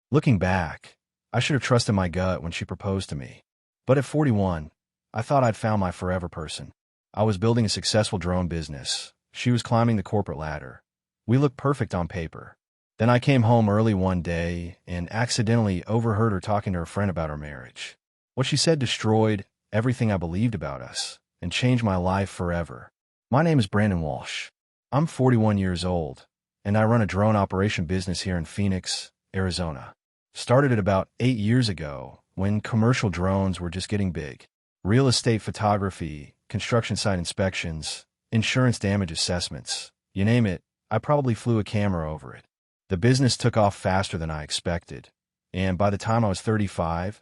Looking back, I should have trusted my gut when she proposed to me. But at 41, I thought I'd found my forever person. I was building a successful drone business. She was climbing the corporate ladder. We looked perfect on paper. Then I came home early one day and accidentally overheard her talking to her friend about our marriage. What she said destroyed everything I believed about us and changed my life forever. My name is Brandon Walsh. I'm 41 years old, and I run a drone operation business here in Phoenix, Arizona. Started it about 8 years ago when commercial drones were just getting big. Real estate photography, construction site inspections, insurance damage assessments, you name it, I probably flew a camera over it. The business took off faster than I expected, and by the time I was 35,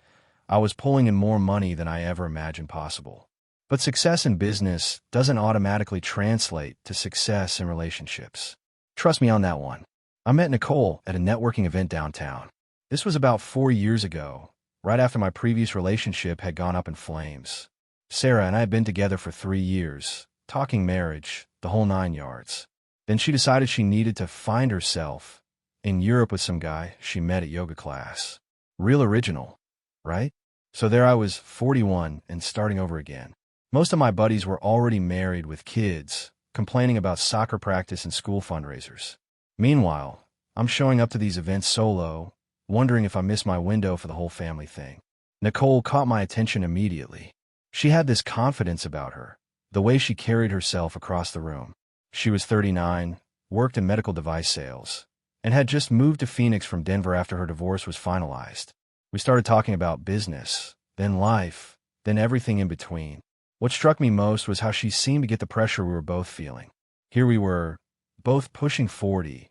I was pulling in more money than I ever imagined possible. But success in business doesn't automatically translate to success in relationships. Trust me on that one. I met Nicole at a networking event downtown. This was about 4 years ago, right after my previous relationship had gone up in flames. Sarah and I had been together for 3 years, talking marriage, the whole 9 yards. Then she decided she needed to find herself in Europe with some guy she met at yoga class. Real original, right? So there I was, 41, and starting over again. Most of my buddies were already married with kids, complaining about soccer practice and school fundraisers. Meanwhile, I'm showing up to these events solo, wondering if I missed my window for the whole family thing. Nicole caught my attention immediately. She had this confidence about her, the way she carried herself across the room. She was 39, worked in medical device sales, and had just moved to Phoenix from Denver after her divorce was finalized. We started talking about business, then life, then everything in between. What struck me most was how she seemed to get the pressure we were both feeling. Here we were, both pushing 40,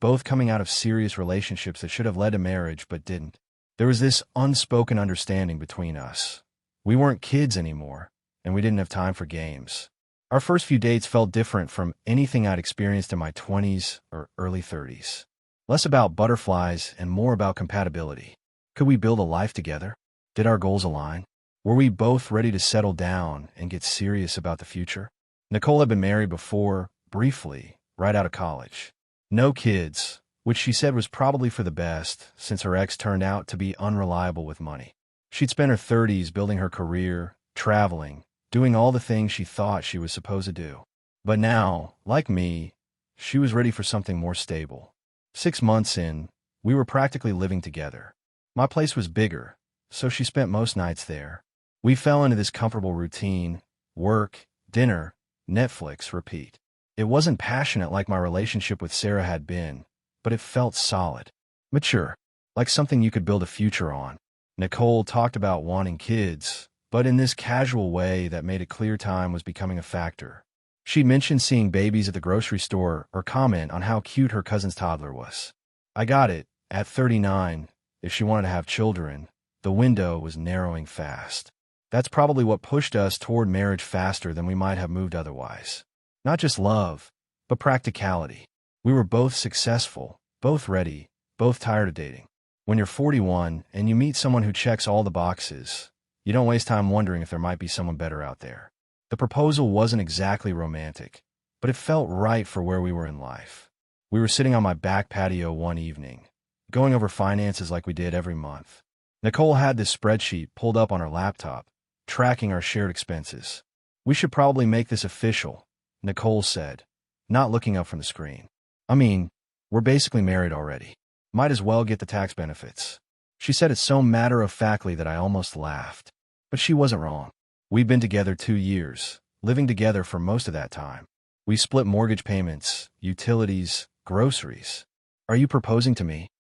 both coming out of serious relationships that should have led to marriage but didn't. There was this unspoken understanding between us. We weren't kids anymore, and we didn't have time for games. Our first few dates felt different from anything I'd experienced in my 20s or early 30s. Less about butterflies and more about compatibility. Could we build a life together? Did our goals align? Were we both ready to settle down and get serious about the future? Nicole had been married before, briefly, right out of college. No kids, which she said was probably for the best since her ex turned out to be unreliable with money. She'd spent her 30s building her career, traveling, doing all the things she thought she was supposed to do. But now, like me, she was ready for something more stable. 6 months in, we were practically living together. My place was bigger, so she spent most nights there. We fell into this comfortable routine: work, dinner, Netflix, repeat. It wasn't passionate like my relationship with Sarah had been, but it felt solid, mature, like something you could build a future on. Nicole talked about wanting kids, but in this casual way that made it clear time was becoming a factor. She'd mentioned seeing babies at the grocery store or comment on how cute her cousin's toddler was. I got it. At 39, if she wanted to have children, the window was narrowing fast. That's probably what pushed us toward marriage faster than we might have moved otherwise. Not just love, but practicality. We were both successful, both ready, both tired of dating. When you're 41 and you meet someone who checks all the boxes, you don't waste time wondering if there might be someone better out there. The proposal wasn't exactly romantic, but it felt right for where we were in life. We were sitting on my back patio one evening, going over finances like we did every month. Nicole had this spreadsheet pulled up on her laptop, tracking our shared expenses. "We should probably make this official," Nicole said, not looking up from the screen. "I mean, we're basically married already. Might as well get the tax benefits." She said it so matter-of-factly that I almost laughed. But she wasn't wrong. We'd been together 2 years, living together for most of that time. We split mortgage payments, utilities, groceries. "Are you proposing to me?"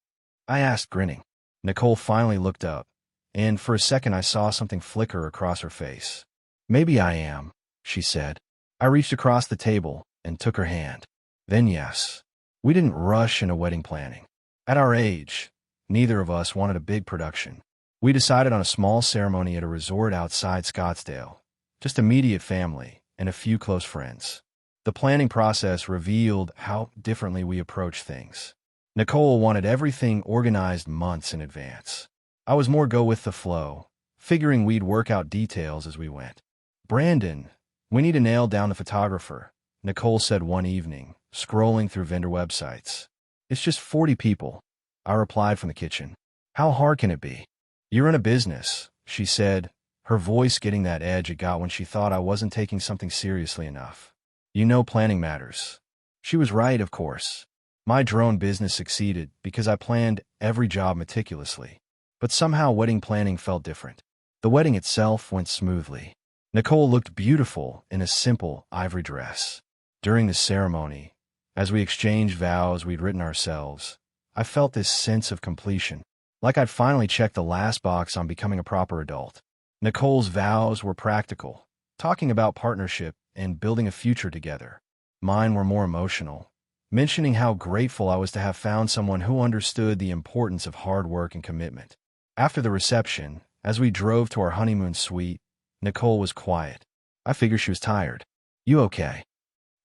I asked, grinning. Nicole finally looked up, and for a second I saw something flicker across her face. "Maybe I am," she said. I reached across the table and took her hand. Then yes. We didn't rush into wedding planning. At our age, neither of us wanted a big production. We decided on a small ceremony at a resort outside Scottsdale, just immediate family and a few close friends. The planning process revealed how differently we approach things. Nicole wanted everything organized months in advance. I was more go with the flow, figuring we'd work out details as we went. "Brandon, we need to nail down the photographer," Nicole said one evening, scrolling through vendor websites. "It's just 40 people," I replied from the kitchen. How hard can it be? You're in a business, she said, her voice getting that edge it got when she thought I wasn't taking something seriously enough. You know planning matters. She was right, of course. My drone business succeeded because I planned every job meticulously. But somehow wedding planning felt different. The wedding itself went smoothly. Nicole looked beautiful in a simple ivory dress. During the ceremony, as we exchanged vows we'd written ourselves, I felt this sense of completion, like I'd finally checked the last box on becoming a proper adult. Nicole's vows were practical, talking about partnership and building a future together. Mine were more emotional, mentioning how grateful I was to have found someone who understood the importance of hard work and commitment. After the reception, as we drove to our honeymoon suite, Nicole was quiet. I figured she was tired. You okay?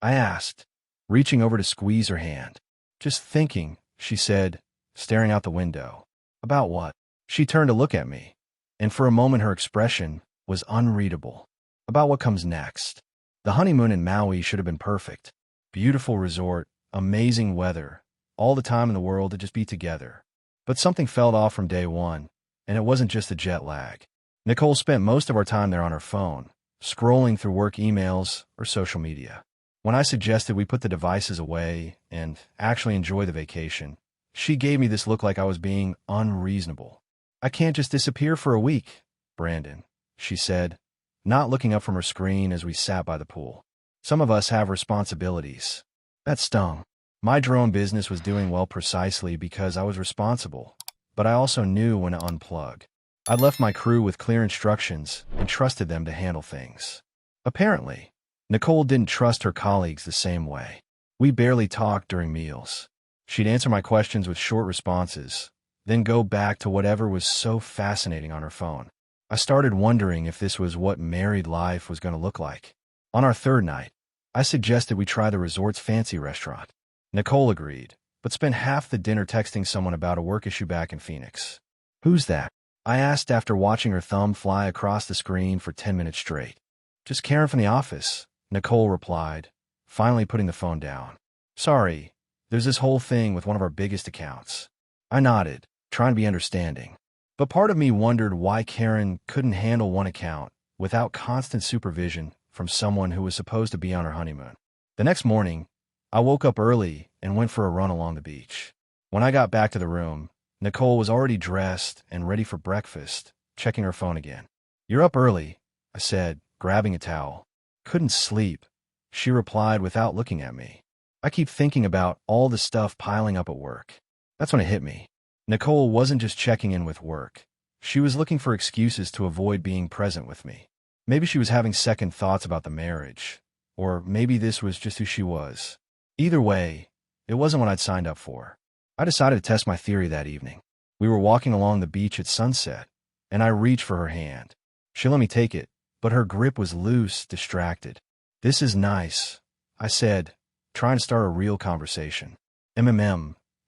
I asked, reaching over to squeeze her hand. Just thinking, she said, staring out the window. About what? She turned to look at me, and for a moment her expression was unreadable. About what comes next. The honeymoon in Maui should have been perfect. Beautiful resort, amazing weather, all the time in the world to just be together. But something felt off from day one, and it wasn't just the jet lag. Nicole spent most of our time there on her phone, scrolling through work emails or social media. When I suggested we put the devices away and actually enjoy the vacation, she gave me this look like I was being unreasonable. I can't just disappear for a week, Brandon, she said, not looking up from her screen as we sat by the pool. Some of us have responsibilities. That stung. My drone business was doing well precisely because I was responsible, but I also knew when to unplug. I'd left my crew with clear instructions and trusted them to handle things. Apparently, Nicole didn't trust her colleagues the same way. We barely talked during meals. She'd answer my questions with short responses, then go back to whatever was so fascinating on her phone. I started wondering if this was what married life was going to look like. On our third night, I suggested we try the resort's fancy restaurant. Nicole agreed, but spent half the dinner texting someone about a work issue back in Phoenix. Who's that? I asked after watching her thumb fly across the screen for 10 minutes straight. Just Karen from the office, Nicole replied, finally putting the phone down. Sorry, there's this whole thing with one of our biggest accounts. I nodded, trying to be understanding. But part of me wondered why Karen couldn't handle one account without constant supervision from someone who was supposed to be on her honeymoon. The next morning, I woke up early and went for a run along the beach. When I got back to the room, Nicole was already dressed and ready for breakfast, checking her phone again. You're up early, I said, grabbing a towel. Couldn't sleep, she replied without looking at me. I keep thinking about all the stuff piling up at work. That's when it hit me. Nicole wasn't just checking in with work. She was looking for excuses to avoid being present with me. Maybe she was having second thoughts about the marriage, or maybe this was just who she was. Either way, it wasn't what I'd signed up for. I decided to test my theory that evening. We were walking along the beach at sunset, and I reached for her hand. She let me take it, but her grip was loose, distracted. This is nice, I said, trying to start a real conversation.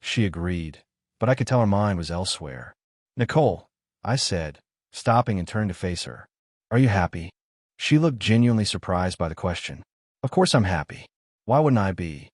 She agreed, but I could tell her mind was elsewhere. Nicole, I said, stopping and turned to face her. Are you happy? She looked genuinely surprised by the question. Of course I'm happy. Why wouldn't I be?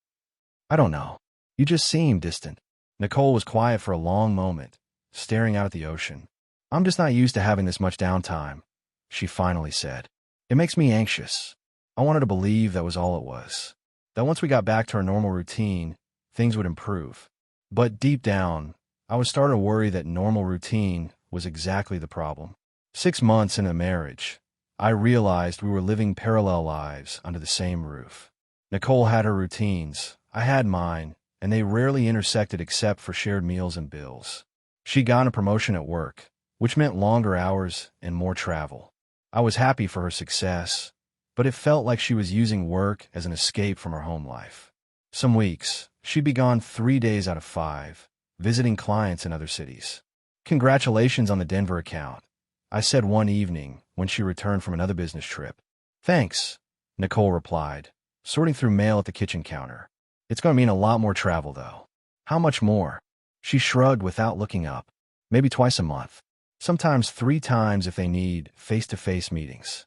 I don't know. You just seem distant. Nicole was quiet for a long moment, staring out at the ocean. I'm just not used to having this much downtime, she finally said. It makes me anxious. I wanted to believe that was all it was. That once we got back to our normal routine, things would improve. But deep down, I was starting to worry that normal routine was exactly the problem. 6 months into marriage, I realized we were living parallel lives under the same roof. Nicole had her routines, I had mine, and they rarely intersected except for shared meals and bills. She got a promotion at work, which meant longer hours and more travel. I was happy for her success, but it felt like she was using work as an escape from her home life. Some weeks, she'd be gone 3 days out of 5, visiting clients in other cities. Congratulations on the Denver account, I said one evening when she returned from another business trip. Thanks, Nicole replied, sorting through mail at the kitchen counter. It's going to mean a lot more travel, though. How much more? She shrugged without looking up. Maybe twice a month. Sometimes 3 times if they need face-to-face meetings.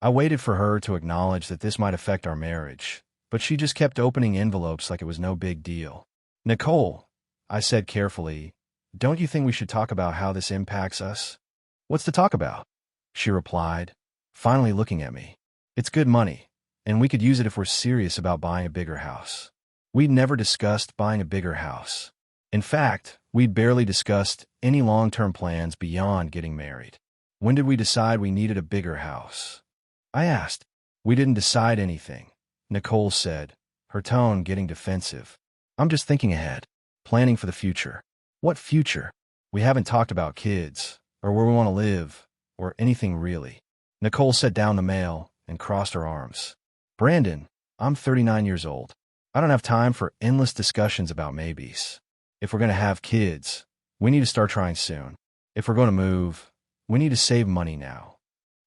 I waited for her to acknowledge that this might affect our marriage, but she just kept opening envelopes like it was no big deal. Nicole, I said carefully, Don't you think we should talk about how this impacts us? What's to talk about? She replied, finally looking at me. It's good money, and we could use it if we're serious about buying a bigger house. We'd never discussed buying a bigger house. In fact, we'd barely discussed any long-term plans beyond getting married. When did we decide we needed a bigger house? I asked. We didn't decide anything, Nicole said, her tone getting defensive. I'm just thinking ahead, planning for the future. What future? We haven't talked about kids, or where we want to live, or anything really. Nicole set down the mail and crossed her arms. Brandon, I'm 39 years old. I don't have time for endless discussions about maybes. If we're going to have kids, we need to start trying soon. If we're going to move, we need to save money now.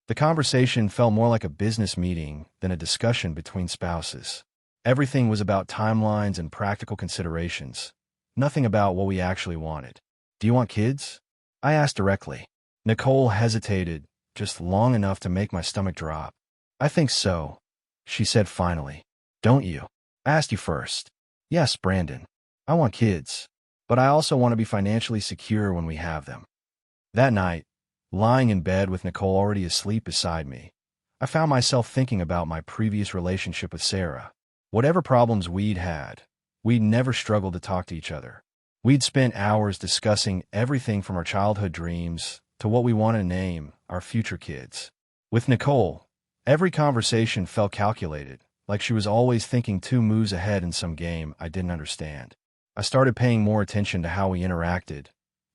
The conversation felt more like a business meeting than a discussion between spouses. Everything was about timelines and practical considerations, nothing about what we actually wanted. Do you want kids? I asked directly. Nicole hesitated, just long enough to make my stomach drop. I think so, she said finally. Don't you? I asked you first. Yes, Brandon. I want kids, but I also want to be financially secure when we have them. That night, lying in bed with Nicole already asleep beside me, I found myself thinking about my previous relationship with Sarah. Whatever problems we'd had, we'd never struggled to talk to each other. We'd spent hours discussing everything from our childhood dreams to what we want to name our future kids. With Nicole, every conversation felt calculated, like she was always thinking 2 moves ahead in some game I didn't understand. I started paying more attention to how we interacted,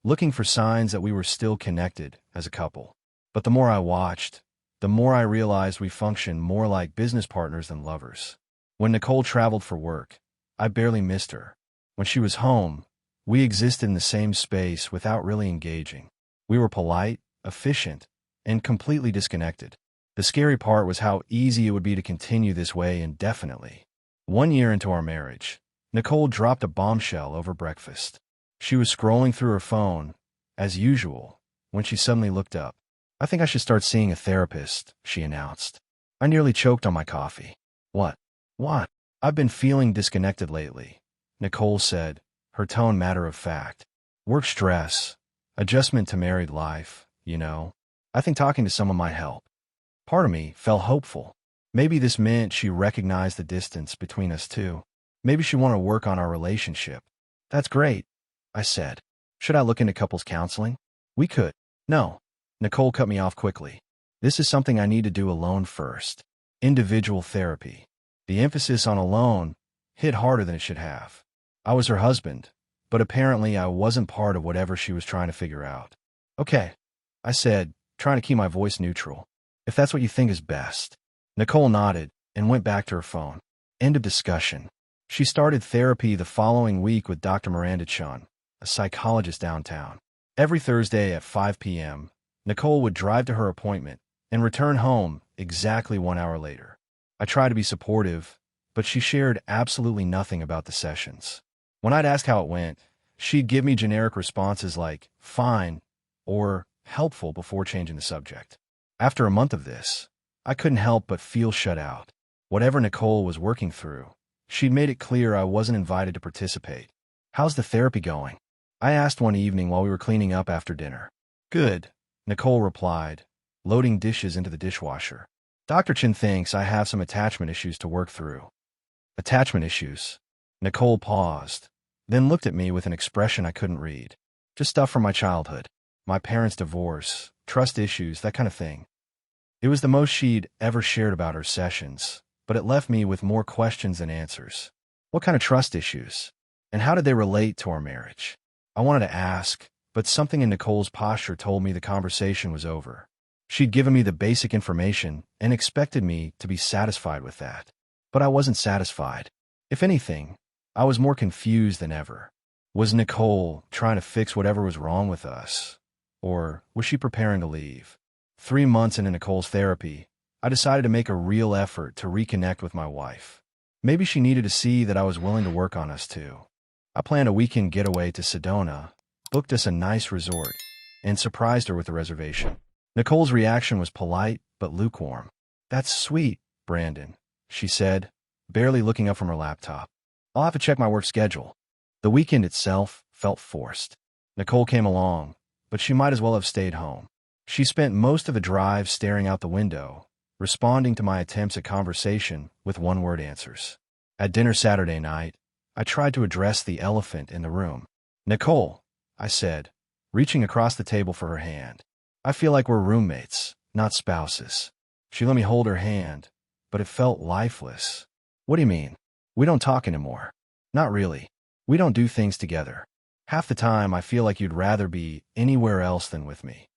looking for signs that we were still connected as a couple. But the more I watched, the more I realized we functioned more like business partners than lovers. When Nicole traveled for work, I barely missed her. When she was home, we existed in the same space without really engaging. We were polite, efficient, and completely disconnected. The scary part was how easy it would be to continue this way indefinitely. 1 year into our marriage, Nicole dropped a bombshell over breakfast. She was scrolling through her phone, as usual, when she suddenly looked up. I think I should start seeing a therapist, she announced. I nearly choked on my coffee. What? What? I've been feeling disconnected lately, Nicole said, her tone matter of fact. Work stress, adjustment to married life, you know. I think talking to someone might help. Part of me felt hopeful. Maybe this meant she recognized the distance between us two. Maybe she wanted to work on our relationship. That's great, I said. Should I look into couples counseling? We could. No. Nicole cut me off quickly. This is something I need to do alone first. Individual therapy. The emphasis on alone hit harder than it should have. I was her husband, but apparently I wasn't part of whatever she was trying to figure out. Okay, I said, trying to keep my voice neutral. If that's what you think is best. Nicole nodded and went back to her phone. End of discussion. She started therapy the following week with Dr. Miranda Chun, a psychologist downtown. Every Thursday at 5 p.m., Nicole would drive to her appointment and return home exactly 1 hour later. I tried to be supportive, but she shared absolutely nothing about the sessions. When I'd ask how it went, she'd give me generic responses like, fine, or helpful before changing the subject. After a month of this, I couldn't help but feel shut out. Whatever Nicole was working through, she'd made it clear I wasn't invited to participate. How's the therapy going? I asked one evening while we were cleaning up after dinner. Good, Nicole replied, loading dishes into the dishwasher. Dr. Chin thinks I have some attachment issues to work through. Attachment issues? Nicole paused, then looked at me with an expression I couldn't read. Just stuff from my childhood. My parents' divorce, trust issues, that kind of thing. It was the most she'd ever shared about her sessions, but it left me with more questions than answers. What kind of trust issues? And how did they relate to our marriage? I wanted to ask, but something in Nicole's posture told me the conversation was over. She'd given me the basic information and expected me to be satisfied with that. But I wasn't satisfied. If anything, I was more confused than ever. Was Nicole trying to fix whatever was wrong with us? Or was she preparing to leave? 3 months into Nicole's therapy, I decided to make a real effort to reconnect with my wife. Maybe she needed to see that I was willing to work on us too. I planned a weekend getaway to Sedona, booked us a nice resort, and surprised her with a reservation. Nicole's reaction was polite but lukewarm. That's sweet, Brandon, she said, barely looking up from her laptop. I'll have to check my work schedule. The weekend itself felt forced. Nicole came along, but she might as well have stayed home. She spent most of the drive staring out the window, responding to my attempts at conversation with one-word answers. At dinner Saturday night, I tried to address the elephant in the room. "Nicole," I said, reaching across the table for her hand. "I feel like we're roommates, not spouses." She let me hold her hand, but it felt lifeless. "What do you mean? We don't talk anymore." "Not really. We don't do things together. Half the time I feel like you'd rather be anywhere else than with me."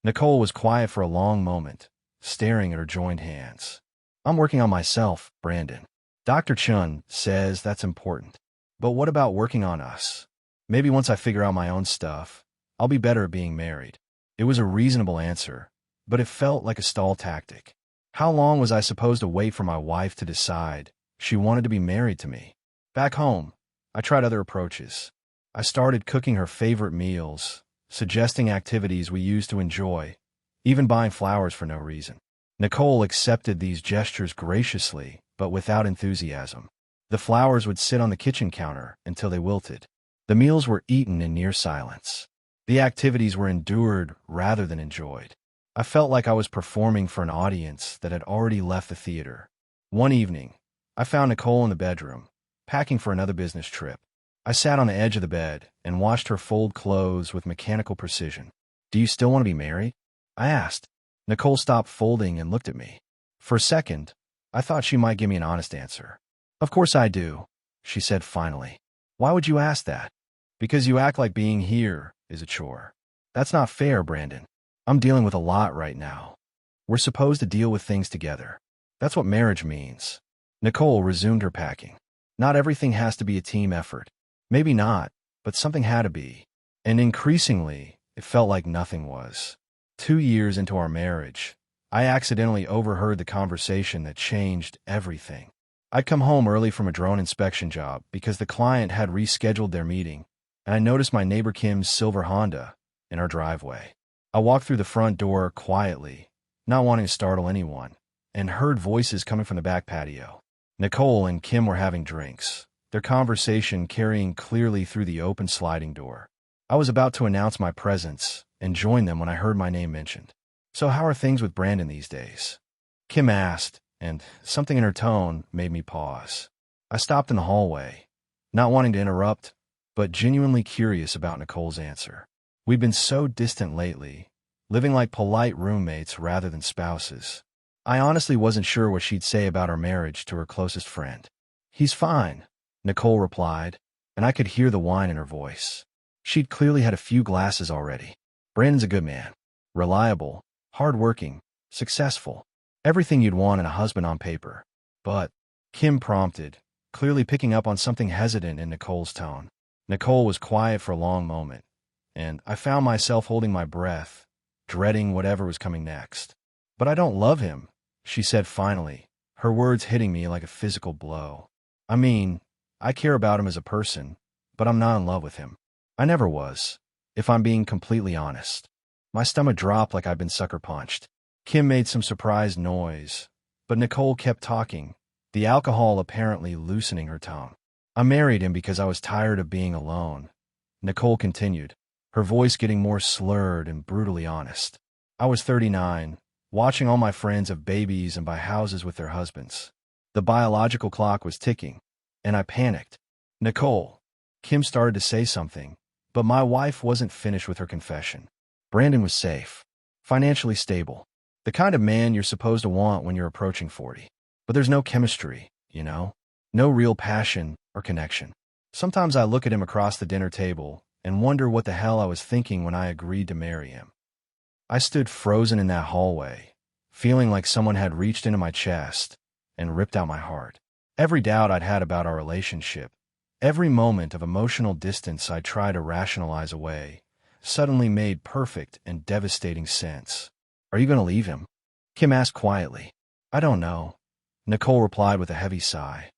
Nicole was quiet for a long moment, staring at her joined hands. "I'm working on myself, Brandon. Dr. Chun says that's important. But what about working on us? Maybe once I figure out my own stuff, I'll be better at being married." It was a reasonable answer, but it felt like a stall tactic. How long was I supposed to wait for my wife to decide she wanted to be married to me? Back home, I tried other approaches. I started cooking her favorite meals, suggesting activities we used to enjoy, even buying flowers for no reason. Nicole accepted these gestures graciously, but without enthusiasm. The flowers would sit on the kitchen counter until they wilted. The meals were eaten in near silence. The activities were endured rather than enjoyed. I felt like I was performing for an audience that had already left the theater. One evening, I found Nicole in the bedroom, packing for another business trip. I sat on the edge of the bed and watched her fold clothes with mechanical precision. "Do you still want to be married?" I asked. Nicole stopped folding and looked at me. For a second, I thought she might give me an honest answer. "Of course I do," she said finally. "Why would you ask that?" "Because you act like being here is a chore." "That's not fair, Brandon. I'm dealing with a lot right now. We're supposed to deal with things together. That's what marriage means." Nicole resumed her packing. "Not everything has to be a team effort. Maybe not, but something had to be." And increasingly, it felt like nothing was. 2 years into our marriage, I accidentally overheard the conversation that changed everything. I'd come home early from a drone inspection job because the client had rescheduled their meeting, and I noticed my neighbor Kim's silver Honda in our driveway. I walked through the front door quietly, not wanting to startle anyone, and heard voices coming from the back patio. Nicole and Kim were having drinks, their conversation carrying clearly through the open sliding door. I was about to announce my presence and join them when I heard my name mentioned. "So how are things with Brandon these days?" Kim asked, and something in her tone made me pause. I stopped in the hallway, not wanting to interrupt, but genuinely curious about Nicole's answer. We'd been so distant lately, living like polite roommates rather than spouses. I honestly wasn't sure what she'd say about our marriage to her closest friend. "He's fine," Nicole replied, and I could hear the whine in her voice. She'd clearly had a few glasses already. "Brandon's a good man. Reliable, hard-working, successful. Everything you'd want in a husband on paper." "But," Kim prompted, clearly picking up on something hesitant in Nicole's tone. Nicole was quiet for a long moment, and I found myself holding my breath, dreading whatever was coming next. "But I don't love him," she said finally, her words hitting me like a physical blow. "I mean, I care about him as a person, but I'm not in love with him. I never was, if I'm being completely honest." My stomach dropped like I'd been sucker punched. Kim made some surprised noise, but Nicole kept talking, the alcohol apparently loosening her tone. "I married him because I was tired of being alone," Nicole continued, her voice getting more slurred and brutally honest. "I was 39, watching all my friends have babies and buy houses with their husbands. The biological clock was ticking, and I panicked." "Nicole," Kim started to say something, but my wife wasn't finished with her confession. "Brandon was safe, financially stable, the kind of man you're supposed to want when you're approaching 40. But there's no chemistry, you know? No real passion or connection. Sometimes I look at him across the dinner table and wonder what the hell I was thinking when I agreed to marry him." I stood frozen in that hallway, feeling like someone had reached into my chest and ripped out my heart. Every doubt I'd had about our relationship, every moment of emotional distance I'd tried to rationalize away, suddenly made perfect and devastating sense. "Are you going to leave him?" Kim asked quietly. "I don't know," Nicole replied with a heavy sigh.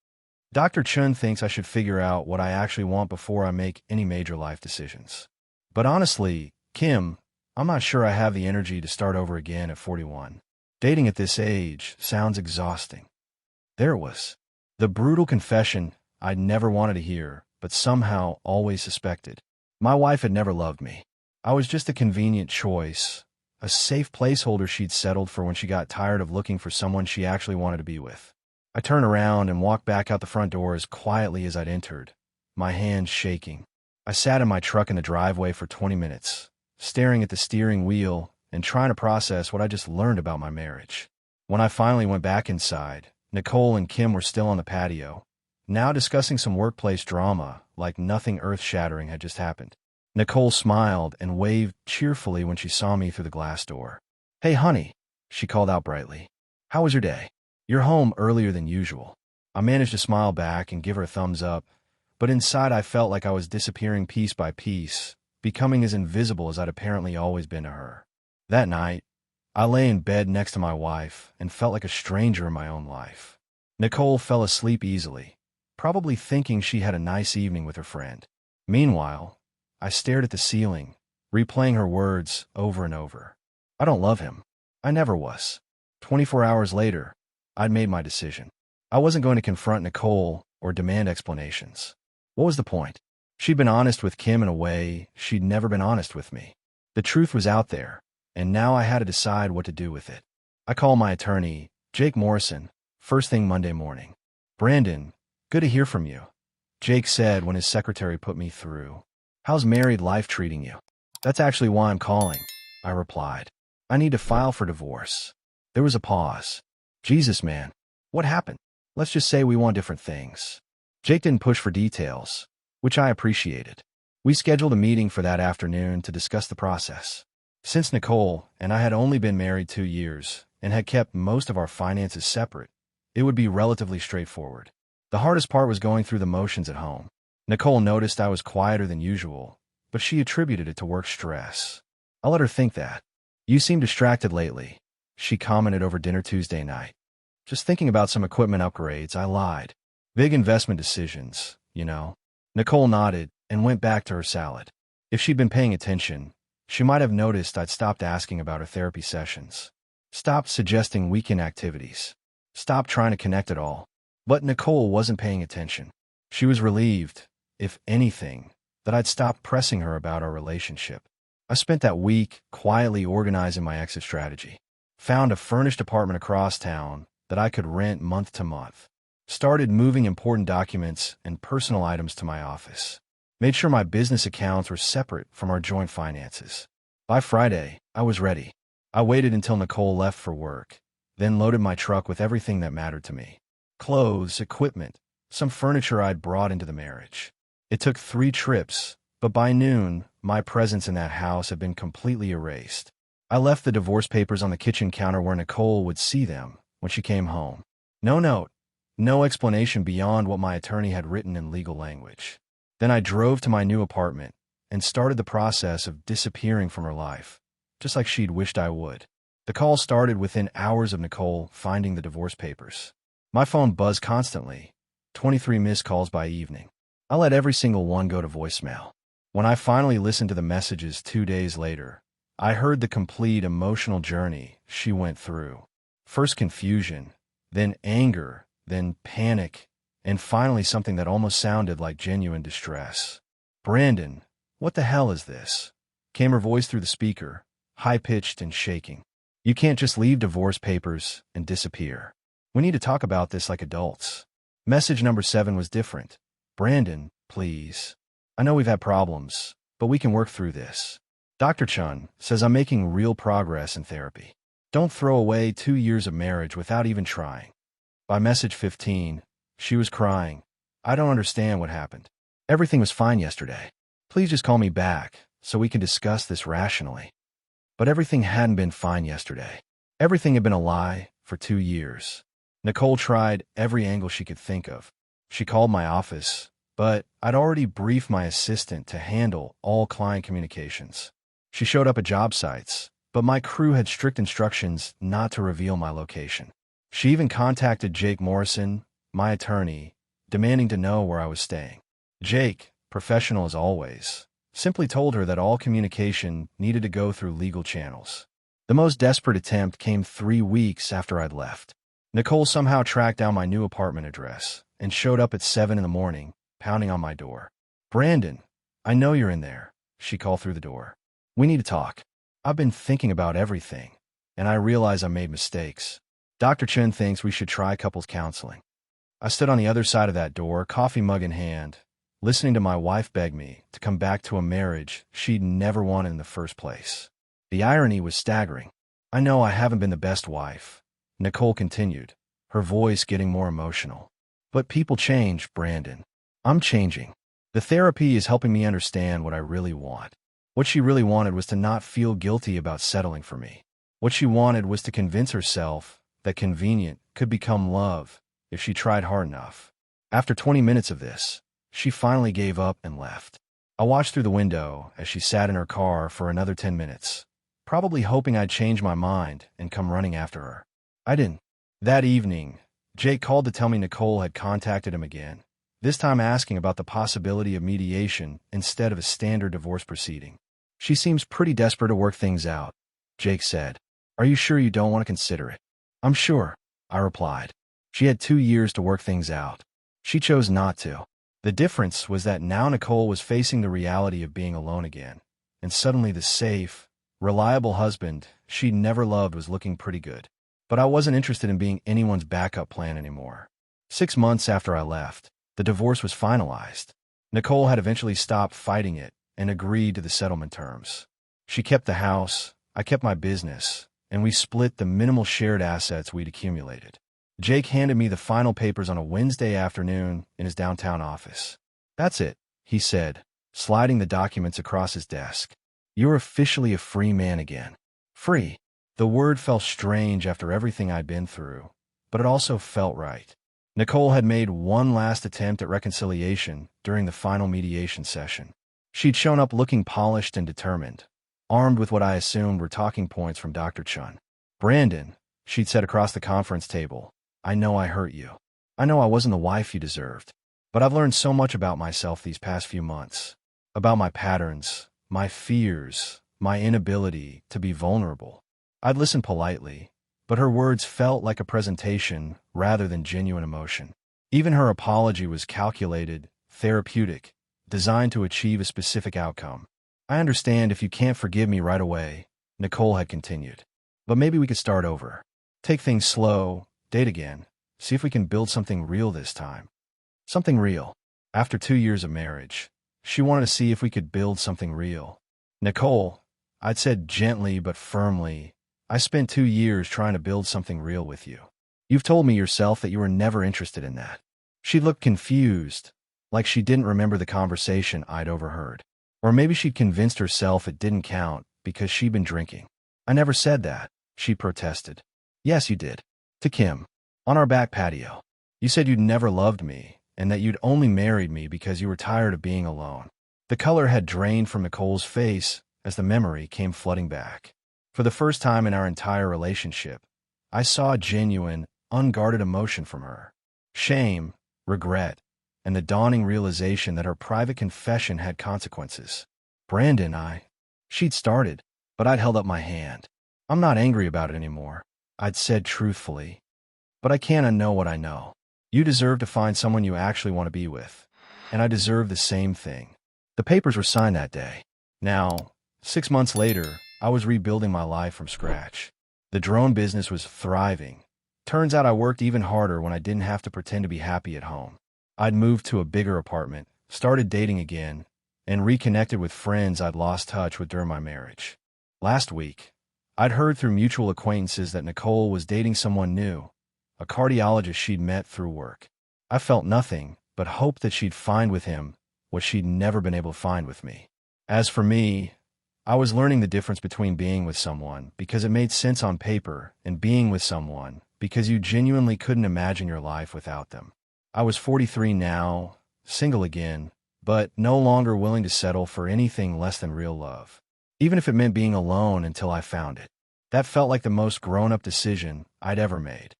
"Dr. Chun thinks I should figure out what I actually want before I make any major life decisions. But honestly, Kim, I'm not sure I have the energy to start over again at 41. Dating at this age sounds exhausting." There it was. The brutal confession I'd never wanted to hear, but somehow always suspected. My wife had never loved me. I was just a convenient choice, a safe placeholder she'd settled for when she got tired of looking for someone she actually wanted to be with. I turned around and walked back out the front door as quietly as I'd entered, my hands shaking. I sat in my truck in the driveway for 20 minutes, staring at the steering wheel and trying to process what I just learned about my marriage. When I finally went back inside, Nicole and Kim were still on the patio, now discussing some workplace drama like nothing earth-shattering had just happened. Nicole smiled and waved cheerfully when she saw me through the glass door. "Hey, honey," she called out brightly. "How was your day? You're home earlier than usual." I managed to smile back and give her a thumbs up, but inside I felt like I was disappearing piece by piece, becoming as invisible as I'd apparently always been to her. That night, I lay in bed next to my wife and felt like a stranger in my own life. Nicole fell asleep easily, probably thinking she had a nice evening with her friend. Meanwhile, I stared at the ceiling, replaying her words over and over. I don't love him. I never was. 24 hours later, I'd made my decision. I wasn't going to confront Nicole or demand explanations. What was the point? She'd been honest with Kim in a way she'd never been honest with me. The truth was out there, and now I had to decide what to do with it. I called my attorney, Jake Morrison, first thing Monday morning. "Brandon, good to hear from you," Jake said when his secretary put me through. "How's married life treating you?" "That's actually why I'm calling," I replied. "I need to file for divorce." There was a pause. "Jesus, man. What happened?" "Let's just say we want different things." Jake didn't push for details, which I appreciated. We scheduled a meeting for that afternoon to discuss the process. Since Nicole and I had only been married 2 years and had kept most of our finances separate, it would be relatively straightforward. The hardest part was going through the motions at home. Nicole noticed I was quieter than usual, but she attributed it to work stress. I let her think that. "You seem distracted lately," she commented over dinner Tuesday night. "Just thinking about some equipment upgrades," I lied. "Big investment decisions, you know." Nicole nodded and went back to her salad. If she'd been paying attention, she might have noticed I'd stopped asking about her therapy sessions, stopped suggesting weekend activities, stopped trying to connect at all. But Nicole wasn't paying attention. She was relieved, if anything, that I'd stopped pressing her about our relationship. I spent that week quietly organizing my exit strategy. Found a furnished apartment across town that I could rent month to month. Started moving important documents and personal items to my office. Made sure my business accounts were separate from our joint finances. By Friday, I was ready. I waited until Nicole left for work, then loaded my truck with everything that mattered to me. Clothes, equipment, some furniture I'd brought into the marriage. It took 3 trips, but by noon, my presence in that house had been completely erased. I left the divorce papers on the kitchen counter where Nicole would see them when she came home. No note, no explanation beyond what my attorney had written in legal language. Then I drove to my new apartment and started the process of disappearing from her life, just like she'd wished I would. The call started within hours of Nicole finding the divorce papers. My phone buzzed constantly, 23 missed calls by evening. I let every single one go to voicemail. When I finally listened to the messages 2 days later, I heard the complete emotional journey she went through. First confusion, then anger, then panic, and finally something that almost sounded like genuine distress. "Brandon, what the hell is this?" came her voice through the speaker, high-pitched and shaking. "You can't just leave divorce papers and disappear. We need to talk about this like adults." Message number 7 was different. "Brandon, please. I know we've had problems, but we can work through this. Dr. Chun says I'm making real progress in therapy. Don't throw away 2 years of marriage without even trying." By message 15, she was crying. "I don't understand what happened. Everything was fine yesterday. Please just call me back so we can discuss this rationally." But everything hadn't been fine yesterday. Everything had been a lie for 2 years. Nicole tried every angle she could think of. She called my office, but I'd already briefed my assistant to handle all client communications. She showed up at job sites, but my crew had strict instructions not to reveal my location. She even contacted Jake Morrison, my attorney, demanding to know where I was staying. Jake, professional as always, simply told her that all communication needed to go through legal channels. The most desperate attempt came 3 weeks after I'd left. Nicole somehow tracked down my new apartment address and showed up at 7 in the morning, pounding on my door. "Brandon, I know you're in there. she called through the door. "We need to talk. I've been thinking about everything, and I realize I made mistakes. Dr. Chen thinks we should try couples counseling." I stood on the other side of that door, coffee mug in hand, listening to my wife beg me to come back to a marriage she'd never wanted in the first place. The irony was staggering. "I know I haven't been the best wife," Nicole continued, her voice getting more emotional. "But people change, Brandon. I'm changing. The therapy is helping me understand what I really want." What she really wanted was to not feel guilty about settling for me. What she wanted was to convince herself that convenient could become love if she tried hard enough. After 20 minutes of this, she finally gave up and left. I watched through the window as she sat in her car for another 10 minutes, probably hoping I'd change my mind and come running after her. I didn't. That evening, Jake called to tell me Nicole had contacted him again, this time asking about the possibility of mediation instead of a standard divorce proceeding. "She seems pretty desperate to work things out," Jake said. "Are you sure you don't want to consider it?" "I'm sure," I replied. She had 2 years to work things out. She chose not to. The difference was that now Nicole was facing the reality of being alone again, and suddenly the safe, reliable husband she'd never loved was looking pretty good. But I wasn't interested in being anyone's backup plan anymore. 6 months after I left, the divorce was finalized. Nicole had eventually stopped fighting it and agreed to the settlement terms. She kept the house, I kept my business, and we split the minimal shared assets we'd accumulated. Jake handed me the final papers on a Wednesday afternoon in his downtown office. "That's it," he said, sliding the documents across his desk. "You're officially a free man again." Free. The word felt strange after everything I'd been through, but it also felt right. Nicole had made one last attempt at reconciliation during the final mediation session. She'd shown up looking polished and determined, armed with what I assumed were talking points from Dr. Chun. "Brandon," she'd said across the conference table, "I know I hurt you. I know I wasn't the wife you deserved. But I've learned so much about myself these past few months. About my patterns, my fears, my inability to be vulnerable." I'd listened politely, but her words felt like a presentation rather than genuine emotion. Even her apology was calculated, therapeutic, designed to achieve a specific outcome. "I understand if you can't forgive me right away," Nicole had continued. "But maybe we could start over. Take things slow, date again, see if we can build something real this time." Something real. After 2 years of marriage, she wanted to see if we could build something real. "Nicole," I'd said gently but firmly, "I spent 2 years trying to build something real with you. You've told me yourself that you were never interested in that." She looked confused, like she didn't remember the conversation I'd overheard. Or maybe she'd convinced herself it didn't count because she'd been drinking. "I never said that," she protested. "Yes, you did. To Kim. On our back patio. You said you'd never loved me, and that you'd only married me because you were tired of being alone." The color had drained from Nicole's face as the memory came flooding back. For the first time in our entire relationship, I saw genuine, unguarded emotion from her. Shame, regret, and the dawning realization that her private confession had consequences. "Brandon, She'd started, but I'd held up my hand. "I'm not angry about it anymore," I'd said truthfully. "But I can't unknow what I know. You deserve to find someone you actually want to be with, and I deserve the same thing." The papers were signed that day. Now, 6 months later, I was rebuilding my life from scratch. The drone business was thriving. Turns out I worked even harder when I didn't have to pretend to be happy at home. I'd moved to a bigger apartment, started dating again, and reconnected with friends I'd lost touch with during my marriage. Last week, I'd heard through mutual acquaintances that Nicole was dating someone new, a cardiologist she'd met through work. I felt nothing but hope that she'd find with him what she'd never been able to find with me. As for me, I was learning the difference between being with someone because it made sense on paper and being with someone because you genuinely couldn't imagine your life without them. I was 43 now, single again, but no longer willing to settle for anything less than real love, even if it meant being alone until I found it. That felt like the most grown-up decision I'd ever made.